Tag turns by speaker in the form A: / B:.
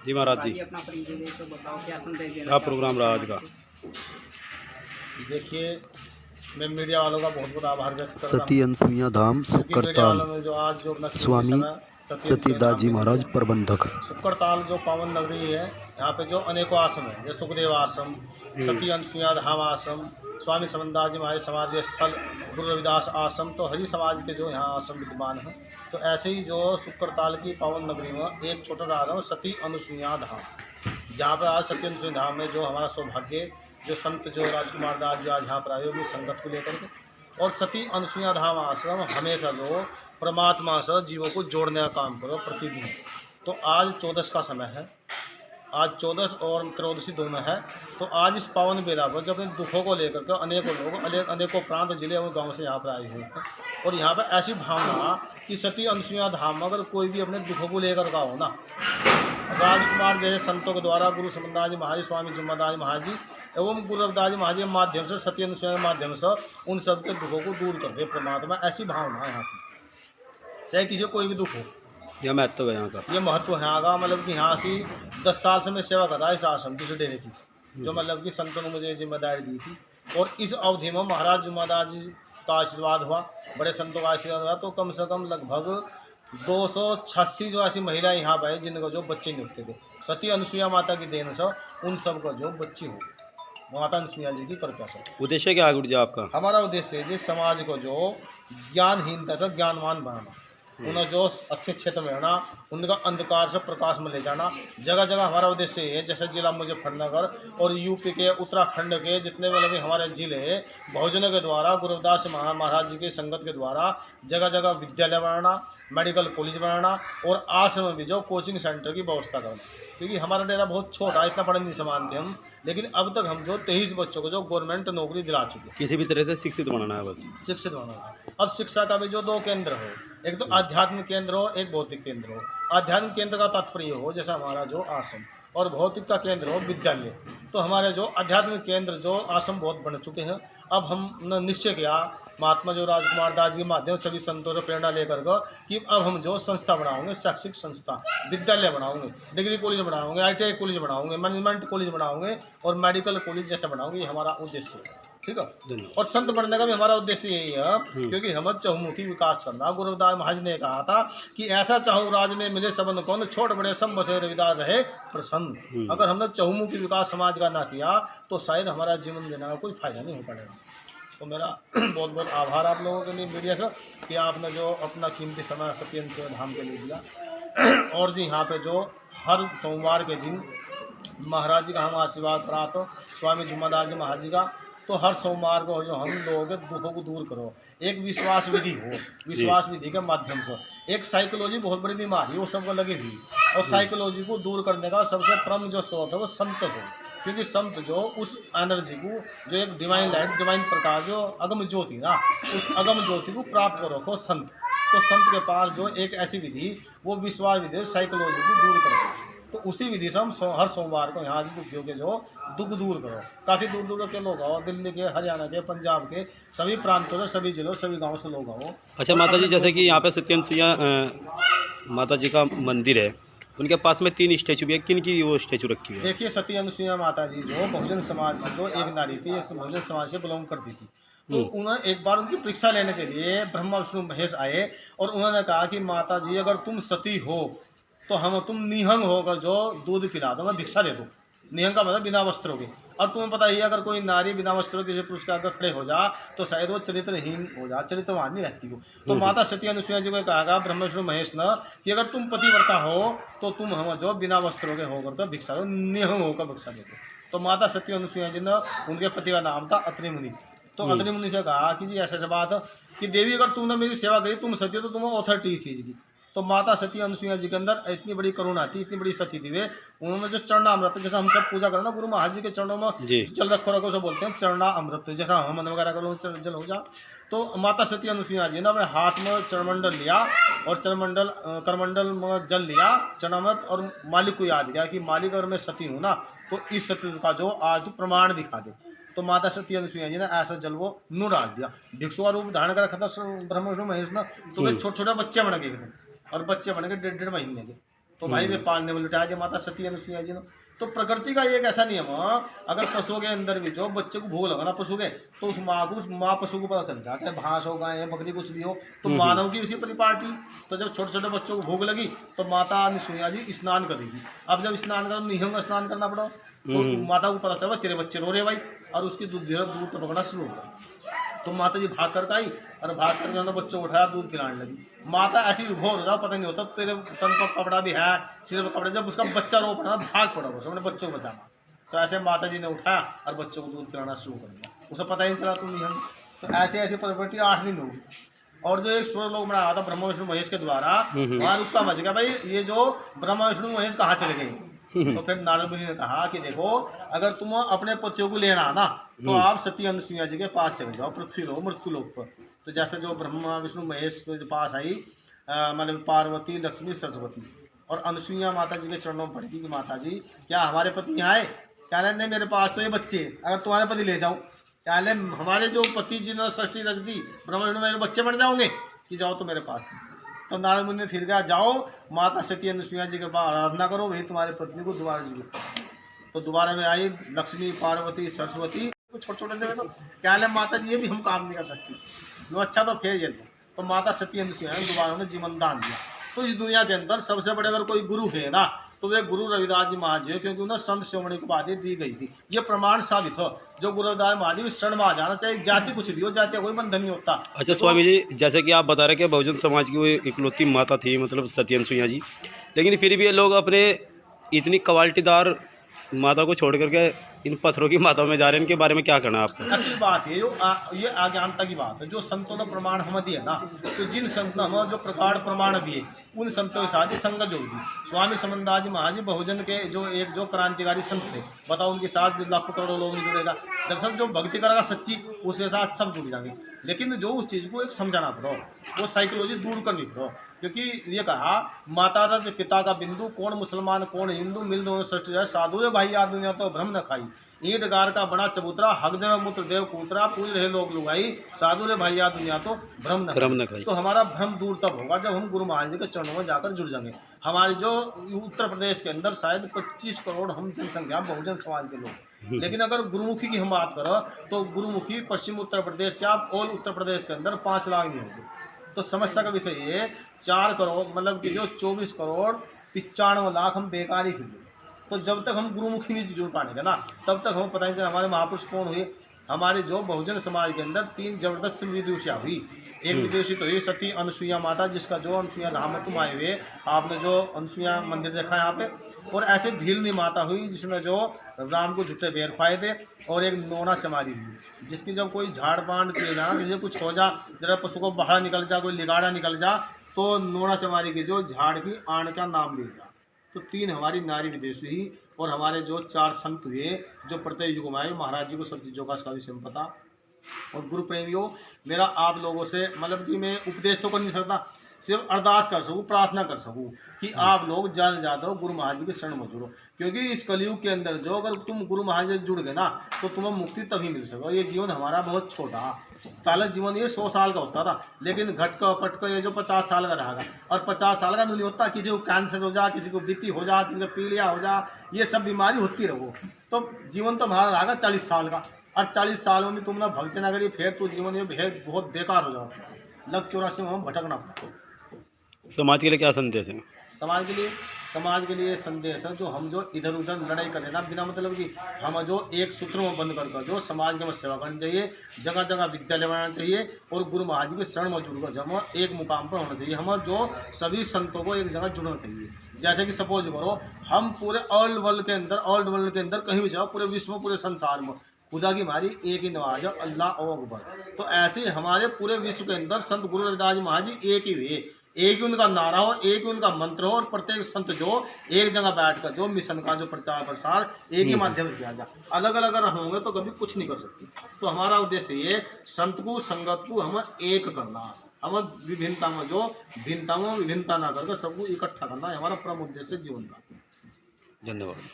A: जी महाराज जी,
B: अपना परिचय दे तो बताओ क्या संदेश देना
A: क्या प्रोग्राम रहा आज का।
C: देखिए, मैं मीडिया वालों का बहुत बहुत आभार व्यक्त कर रहा
D: सती
C: हूँ,
D: अनसुईया धाम
C: क्योंकि मीडिया
D: सुक्कड़ताल।
C: वालों में जो आज जो अपना कीमती
D: स्वामी
C: समय सती अनसुईया धाम
D: सतीदाजी
C: में
D: महाराज
C: दिया।
D: प्रबंधक।
C: सुक्कड़ताल जो पावन नगरी है, यहाँ पे जो अनेकों आश्रम है, जैसे सुखदेव आश्रम, सती अनसुईया धाम आश्रम, स्वामी समन्दाजी महाराज समाधि स्थल, गुरु रविदास आश्रम, तो हरि समाज के जो यहाँ आश्रम विद्यमान हैं। तो ऐसे ही जो सुक्कड़ताल की पावन नगरी में एक छोटा आश्रम सती अनुसुईया धाम, जहाँ पर आज सती अनुसुईया धाम में जो हमारा सौभाग्य, जो संत जो राजकुमार दास जी आज यहाँ पर आए हुए संगत को लेकर के, और सती अनुसुईया धाम आश्रम हमेशा जो परमात्मा से जीवों को जोड़ने का काम करो प्रतिदिन। तो आज 14 का समय है, आज 14 और त्रयोदशी दोनों है। तो आज इस पावन बेला पर जब अपने दुखों को लेकर के अनेकों लोग अनेकों प्रांत जिले और गांव से यहाँ पर आए हुए हैं, और यहाँ पर ऐसी भावना कि सती अनुसुईया धाम में अगर कोई भी अपने दुखों को लेकर का हो ना, राजकुमार जैसे संतों के द्वारा गुरु समन्दास जी महाराज, स्वामी जुम्मदास महाराज जी एवं गुरु रविदास जी महाराज के माध्यम से, सती अनुसुईया के माध्यम से उन सबके दुखों को दूर कर दे परमात्मा। ऐसी भावना है यहाँ की, चाहे किसी को कोई भी दुख हो।
A: यह महत्व है यहाँ का।
C: ये महत्व है यहाँ का, मतलब कि यहाँ से 10 साल से मैं सेवा कर रहा है इस आश्रम की, डेरे की, जो मतलब कि संतों ने मुझे जिम्मेदारी दी थी। और इस अवधि में महाराज जुम्मदास जी का आशीर्वाद हुआ, बड़े संतों का आशीर्वाद हुआ, तो कम से कम लगभग 286 जो ऐसी महिलाएं यहाँ पर आई जिनका जो बच्चे नहीं होते थे। सती अनुसुईया माता की देन से उन सबका जो बच्चे हो गए, माता अनुसुईया जी की कृपा से।
A: उद्देश्य क्या है गुरु जी आपका?
C: हमारा उद्देश्य है जिस समाज को जो ज्ञानहीनता से ज्ञानवान बनाना, उन्हें जो अच्छे क्षेत्र में रहना, उनका अंधकार से प्रकाश में ले जाना। जगह जगह हमारा उद्देश्य है, जैसे जिला मुजफ्फरनगर और यूपी के उत्तराखंड के जितने मतलब भी हमारे जिले, बहुजनों के द्वारा गुरु रविदास महाराज जी के संगत के द्वारा जगह जगह विद्यालय बनाना, मेडिकल कॉलेज बनाना, और आश्रम में भी जो कोचिंग सेंटर की व्यवस्था करना। क्योंकि हमारा डेरा बहुत छोटा, इतना पढ़े नहीं समान थे हम, लेकिन अब तक हम जो 23 बच्चों को जो गवर्नमेंट नौकरी दिला चुके हैं।
A: किसी भी तरह से शिक्षित बनाना है बस।
C: शिक्षित बनाना। अब शिक्षा का भी जो 2 केंद्र हो, एक तो आध्यात्मिक केंद्र हो, एक भौतिक केंद्र हो। आध्यात्मिक केंद्र का तात्पर्य हो जैसा हमारा जो आश्रम, और भौतिक का केंद्र हो विद्यालय। तो हमारे जो आध्यात्मिक केंद्र जो आश्रम बहुत बन चुके हैं। अब हम निश्चय किया महात्मा जो राजकुमार दास जी के माध्यम से सभी संतों से प्रेरणा लेकर के कि अब हम जो संस्था बनाओगे, शैक्षिक संस्था, विद्यालय बनाओगे, डिग्री कॉलेज बनाओगे, ITI कॉलेज बनाओगे, मैनेजमेंट कॉलेज बनाओगे, और मेडिकल कॉलेज जैसे बनाओगे। ये हमारा उद्देश्य है, ठीक है। और संत बनने का भी हमारा उद्देश्य यही है, क्योंकि हम चहुमुखी विकास करना। गुरु रविदास महाराज ने कहा था कि ऐसा चाहू राज में मिले सबन कौन, छोट बड़े सब बसे रविदास रहे प्रसन्न। अगर हमने चहुमुखी विकास समाज का ना किया तो शायद हमारा जीवन देने का कोई फायदा नहीं हो पाएगा। तो मेरा बहुत बहुत आभार आप लोगों के लिए मीडिया से, कि आपने जो अपना कीमती समय सती अनुसुईया धाम के लिए दिया। और जी यहाँ पे जो हर सोमवार के दिन महाराज जी का हम आशीर्वाद प्राप्त हो, स्वामी जुम्मदास जी महाराज जी का, तो हर सोमवार को जो हम लोगों के दुखों को दूर करो, एक विश्वास विधि हो, विश्वास विधि के माध्यम से। एक साइकोलॉजी बहुत बड़ी बीमारी है, वो सबको लगी हुई, और साइकोलॉजी को दूर करने का सबसे प्रमुख जो स्रोत है वो संत हो। क्योंकि संत जो उस एनर्जी को, जो एक डिवाइन लाइट, डिवाइन प्रकाश, जो अगम ज्योति ना, उस अगम ज्योति को प्राप्त करो को संत। तो संत के पास जो एक ऐसी विधि, वो विश्वास विधि साइकोलॉजी को दूर करो। तो उसी विधि से हम हर सोमवार को यहाँ दुखियों के जो दुख दूर करो। काफ़ी दूर दूर के लोग आओ, दिल्ली के, हरियाणा के, पंजाब के सभी प्रांतों से, सभी जिलों, सभी गाँव से लोग आओ।
A: अच्छा माता जी, जैसे कि यहाँ पे सती अनुसुईया माता जी का मंदिर है, उनके पास में 3 स्टैचू भी है, किन की वो स्टैचू रखी हुई है?
C: देखिए, सती अनुसुईया माता जी जो बहुजन समाज से जो एक नारी थी, इस बहुजन समाज से बिलोंग करती थी। तो उन्होंने एक बार उनकी परीक्षा लेने के लिए ब्रह्मा विष्णु महेश आए, और उन्होंने कहा कि माता जी अगर तुम सती हो तो तुम निहंग होकर जो दूध पिला दो, मैं भिक्षा दे दो। निहंग का मतलब बिना वस्त्र के। और तुम्हें पता ही है, अगर कोई नारी बिना वस्त्र किसी पुरुष के आगे खड़े हो जा तो शायद वो चरित्रहीन हो जा, चरित्रवान नहीं रहती हो। तो माता सती अनुसुईया जी को कहा ब्रह्मा विष्णु महेश ने कि अगर तुम पतिव्रता हो तो तुम हम जो बिना वस्त्रों के होकर के भिक्षा दो, निहंग होकर भिक्षा दे दो। तो माता सती अनुसुईया जी ने, उनके पति का नाम था अत्रि मुनि। तो अत्रि मुनि से कहा कि जी ऐसा बात कि देवी अगर तुमने मेरी सेवा करी, तुम सती हो, तो तुम्हें ऑथोरिटी इस चीज़ की। तो माता सती अनुसुईया जी के अंदर इतनी बड़ी करुणा थी, इतनी बड़ी सती थी वे। उन्होंने जो चरणा अमृत, जैसा हम सब पूजा करें ना, गुरु महाराज जी के चरणों में जल रखो से बोलते हैं चरणा अमृत, जैसा हम वगैरह करो जल हो जा। तो माता सती अनुसुईया जी ने अपने हाथ में चरणमंडल लिया, और करमंडल में जल लिया, चरणामृत, और मालिक को याद किया कि मालिक अगर मैं सती हूँ ना, तो इस सती का जो आज तू प्रमाण दिखा दे। तो माता सती अनुसुईया जी ने ऐसा जल वो नू डाल दिया। भिक्षु का रूप धारण कर रखा था ब्रह्मा विष्णु महेश ने। तो वे छोटे छोटे बच्चे बन गए, और बच्चे बन गए 1.5 महीने के। तो भाई वे पालने में लुटा दिया माता सती अनुसुईया जी ने। तो प्रकृति का एक ऐसा नियम है, अगर पशुओं के अंदर भी जो बच्चे को भूख लगाना पशु के, तो उस माँ पशु को पता चल जाए, चाहे भैंस हो गाय है बकरी कुछ भी हो, तो मानव की उसी परिपाटी। तो जब छोटे छोटे बच्चों को भूख लगी तो माता अनुसुईया जी स्नान करेगी। अब जब स्नान करो निहंग स्नान करना पड़ा, तो माता को पता चला तेरे बच्चे रो रहे भाई, और उसकी दूध टपकना शुरू हो गया। तो माता जी भाग कर आई और भाग कर उन्होंने बच्चों को उठाया, दूध पिलाने लगी। माता ऐसी विभोर हो जाओ, पता नहीं होता तेरे तन पर कपड़ा भी है, सिर पर कपड़ा, जब उसका बच्चा रो पड़ा भाग पड़ा बस अपने बच्चों को बचाना। तो ऐसे माता जी ने उठाया और बच्चों को दूध पिलाना शुरू कर दिया, उसे पता ही नहीं चला तुम नियम। तो ऐसे ऐसी प्रॉपर्टी 8 दिन होगी। और जो एक सूर्य लोग बनाया था ब्रह्मा विष्णु महेश के द्वारा, वहाँ रुका मच गया भाई ये जो ब्रह्मा विष्णु महेश कहाँ चले गए। तो फिर नारद मुनि ने कहा कि देखो, अगर तुम अपने पतियों को लेना ना, तो आप सती अनुसुईया जी के पास चले जाओ, पृथ्वी लोक मृत्यु लोक पर। तो जैसे जो ब्रह्मा विष्णु महेश के पास आई, मतलब पार्वती लक्ष्मी सरस्वती, और अनुसुईया माता जी के चरणों में पड़ी कि माता जी क्या हमारे पति आए? क्या नहीं, मेरे पास तो ये बच्चे, अगर तुम्हारे पति ले जाओ। क्या हमारे जो पति जिन्होंने सृष्टि रच दी ब्रह्मा विष्णु मेरे बच्चे बन जाओगे कि जाओ तो मेरे पास। तो नारद मुनि ने फिर कहा जाओ माता सती अनुसुईया जी के पास आराधना करो, वही तुम्हारे पत्नी को दोबारा जीवित करो। तो दोबारा में आई लक्ष्मी पार्वती सरस्वती, छोटे छोटे देवे। तो क्या माता जी ये भी हम काम नहीं कर सकती, जो अच्छा तो फिर ये तो माता सती अनुसुईया ने दोबारा उन्हें जीवन दान दिया। तो इस दुनिया के अंदर सबसे बड़े अगर कोई गुरु है ना, तो वे गुरु रविदास जी महाराज है, क्योंकि उन्हें संत शिरोमणि को उपाधि दी गई थी। ये प्रमाण साबित हो, जो गुरु रविदास महाराज जी शरण में आ जाना चाहिए, जाति कुछ भी हो, जाति का कोई बंधन नहीं होता।
A: अच्छा स्वामी जी, जैसे कि आप बता रहे कि बहुजन समाज की वो इकलौती माता थी, मतलब सती अनुसुईया जी, लेकिन फिर भी ये लोग अपने इतनी क्वालिटीदार माता को छोड़ करके इन पत्थरों की माताओं में जा रहे हैं, इनके बारे में क्या कहना है आपका?
C: अच्छी बात है, ये अज्ञानता की बात है। जो संतों ने प्रमाण हमें दिए ना, तो जिन संतों ने हमें जो प्रकार प्रमाण दिए, उन संतों के साथ ही संगत जोड़ दी। स्वामी समन्दास जी महाराज बहुजन के जो क्रांतिकारी संत थे, बताओ उनके साथ लाखों करोड़ों लोग नहीं जुड़ेगा। दरअसल जो भक्ति करेगा सच्ची, उसके साथ सब जुड़ जाएंगे। लेकिन जो उस चीज़ को एक समझाना पड़ो, वो साइकोलॉजी दूर करनी पड़ो। क्योंकि ये कहा माता रज पिता का बिंदु, कौन मुसलमान कौन हिंदू, मिल दोनों सृष्टि है, साधु रे भाई याद दुनिया तो भ्रम न खाई। ईंट गार का बना चबूतरा, हक देव मूत्र देव कूतरा, पूज रहे लोग लुगाई, साधु रे भाई याद दुनिया तो भ्रम न खाई। तो हमारा भ्रम दूर तब होगा जब हम गुरु महाराज जी के चरणों में जाकर जुड़ जाएंगे। हमारी जो उत्तर प्रदेश के अंदर शायद 25 करोड़ हम जनसंख्या बहुजन समाज के लोग, लेकिन अगर गुरुमुखी की हम बात करें तो गुरुमुखी पश्चिम उत्तर प्रदेश क्या ऑल उत्तर प्रदेश के अंदर 5 लाख नहीं होंगे। तो समस्या का विषय ये 4 करोड़ मतलब कि जो 24 करोड़ 95 लाख हम बेकार ही फिर। तो जब तक हम गुरुमुखी नहीं जुड़ पाएंगे ना, तब तक हमें पता नहीं चला हमारे महापुरुष कौन हुए। हमारे जो बहुजन समाज के अंदर 3 जबरदस्त विदुषिया हुई। एक विदुषी तो हुई सती अनुसुईया माता, जिसका जो अनुसुईया धाम में तुम आए हुए, आपने जो अनुसुईया मंदिर देखा है यहाँ पे। और ऐसे भीलनी माता हुई जिसमें जो राम को झूठे बेर पाए थे। और एक नोना चमारी हुई, जिसकी जब कोई झाड़ पांड किए जाना, किसी कुछ हो जा, जरा पशु को बाहर निकल जा, कोई लिगाड़ा निकल जा, तो नोना चमारी की जो झाड़ की आण का नाम ले जा। तो 3 हमारी नारी विदेश हुई। और हमारे जो 4 संत हुए जो प्रत्येक युग में आए, महाराज जी को सब चीज़ों का इसका विषय में पता। और गुरु प्रेमियों, मेरा आप लोगों से मतलब कि मैं उपदेश तो कर नहीं सकता, सिर्फ अरदास कर सकूँ, प्रार्थना कर सकूँ कि आप लोग ज़्यादा से ज़्यादा गुरु महाराज जी के शरण में जुड़ो। क्योंकि इस कलयुग के अंदर जो अगर तुम गुरु महाराज जी जुड़ गए ना, तो तुम्हें मुक्ति तभी मिल सके। ये जीवन हमारा बहुत छोटा, पहले जीवन ये 100 साल का होता था, लेकिन घटका पटका ये जो 50 साल का रहेगा। और 50 साल का नहीं होता, किसी को कैंसर हो जा, किसी को बीपी हो जा, किसी को पीलिया हो जा, ये सब बीमारी होती रहो। तो जीवन तो हमारा रहेगा 40 साल का। और 40 सालों में तुमने भक्ति ना करी, फिर तो जीवन ये बहुत बेकार हो जाता। लग 84 में हम भटकना पड़ता।
A: समाज के लिए क्या संदेश है?
C: समाज के लिए संदेश है, जो हम जो इधर उधर लड़ाई कर देना बिना मतलब कि हम जो एक सूत्र में बंद कर जो समाज की सेवा करनी चाहिए, जगह जगह विद्यालय बनाना चाहिए और गुरु महाराज जी के शरण में जुड़कर जब हम एक मुकाम पर होना चाहिए। हम जो सभी संतों को एक जगह जुड़ना चाहिए। जैसे कि सपोज करो हम पूरे ऑल वर्ल्ड के अंदर कहीं भी जाओ, पूरे विश्व में, पूरे संसार में खुदा की हमारी एक ही नवाज है, अल्लाह अकबर। तो ऐसे हमारे पूरे विश्व के अंदर संत गुरु रविदास जी महाराज जी एक ही हुए, एक ही उनका नारा हो, एक ही उनका मंत्र हो। और प्रत्येक संत जो एक जगह बैठकर जो मिशन का जो प्रचार प्रसार एक ही माध्यम से किया जाए। अलग अलग अगर होंगे तो कभी कुछ नहीं कर सकते। तो हमारा उद्देश्य ये संत को संगत को हमें एक करना, हमें विभिन्नता में जो भिन्नता में विभिन्नता ना करके सबको इकट्ठा करना है हमारा परम उद्देश्य जीवन का।
A: धन्यवाद।